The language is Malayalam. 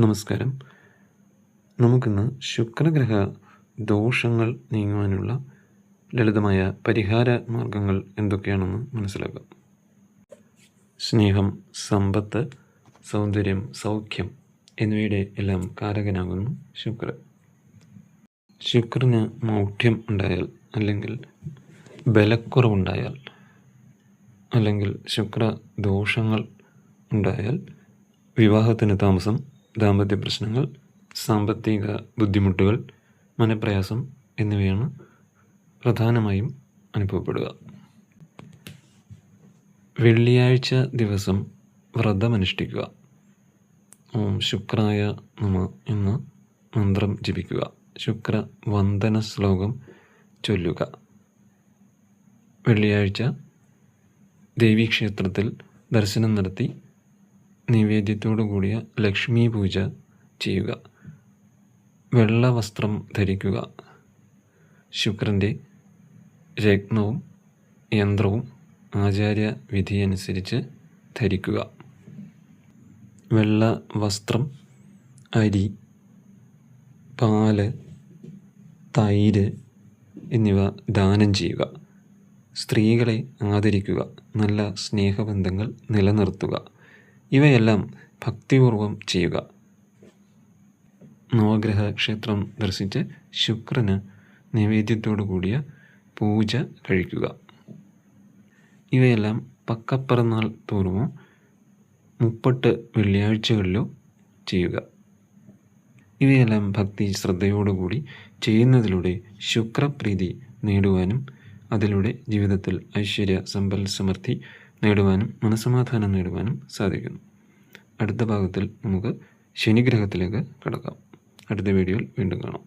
നമസ്കാരം. നമുക്കിന്ന് ശുക്രഗ്രഹ ദോഷങ്ങൾ നീങ്ങുവാനുള്ള ലളിതമായ പരിഹാര മാർഗങ്ങൾ എന്തൊക്കെയാണെന്ന് മനസ്സിലാക്കാം. സ്നേഹം, സമ്പത്ത്, സൗന്ദര്യം, സൗഖ്യം എന്നിവയുടെ എല്ലാം കാരകനാകുന്നു ശുക്രൻ. ശുക്രന് മൗഢ്യം ഉണ്ടായാൽ, അല്ലെങ്കിൽ ബലക്കുറവുണ്ടായാൽ, അല്ലെങ്കിൽ ശുക്ര ദോഷങ്ങൾ ഉണ്ടായാൽ വിവാഹത്തിന് താമസം, ദാമ്പത്യ പ്രശ്നങ്ങൾ, സാമ്പത്തിക ബുദ്ധിമുട്ടുകൾ, മനപ്രയാസം എന്നിവയാണ് പ്രധാനമായും അനുഭവപ്പെടുക. വെള്ളിയാഴ്ച ദിവസം വ്രതമനുഷ്ഠിക്കുക. ഓം ശുക്രായ നമഃ എന്ന മന്ത്രം ജപിക്കുക. ശുക്ര വന്ദന ശ്ലോകം ചൊല്ലുക. വെള്ളിയാഴ്ച ദേവീക്ഷേത്രത്തിൽ ദർശനം നടത്തി നൈവേദ്യത്തോടു കൂടിയ ലക്ഷ്മി പൂജ ചെയ്യുക. വെള്ള വസ്ത്രം ധരിക്കുക. ശുക്രൻ്റെ രത്നവും യന്ത്രവും ആചാര്യ വിധിയനുസരിച്ച് ധരിക്കുക. വെള്ള വസ്ത്രം, അരി, പാല്, തൈര് എന്നിവ ദാനം ചെയ്യുക. സ്ത്രീകളെ ആദരിക്കുക. നല്ല സ്നേഹബന്ധങ്ങൾ നിലനിർത്തുക. ഇവയെല്ലാം ഭക്തിപൂർവം ചെയ്യുക. നവഗ്രഹ ക്ഷേത്രം ദർശിച്ച് ശുക്രന് നൈവേദ്യത്തോടു കൂടിയ പൂജ കഴിക്കുക. ഇവയെല്ലാം പക്കപ്പിറന്നാൾ തോറുമോ 30 വെള്ളിയാഴ്ചകളിലോ ചെയ്യുക. ഇവയെല്ലാം ഭക്തി ശ്രദ്ധയോടുകൂടി ചെയ്യുന്നതിലൂടെ ശുക്രപ്രീതി നേടുവാനും അതിലൂടെ ജീവിതത്തിൽ ഐശ്വര്യ, സമ്പൽ സമൃദ്ധി നേടുവാനും മനസ്സമാധാനം നേടുവാനും സാധിക്കുന്നു. അടുത്ത ഭാഗത്തിൽ നമുക്ക് ശനിഗ്രഹത്തിലേക്ക് കടക്കാം. അടുത്ത വീഡിയോയിൽ വീണ്ടും കാണാം.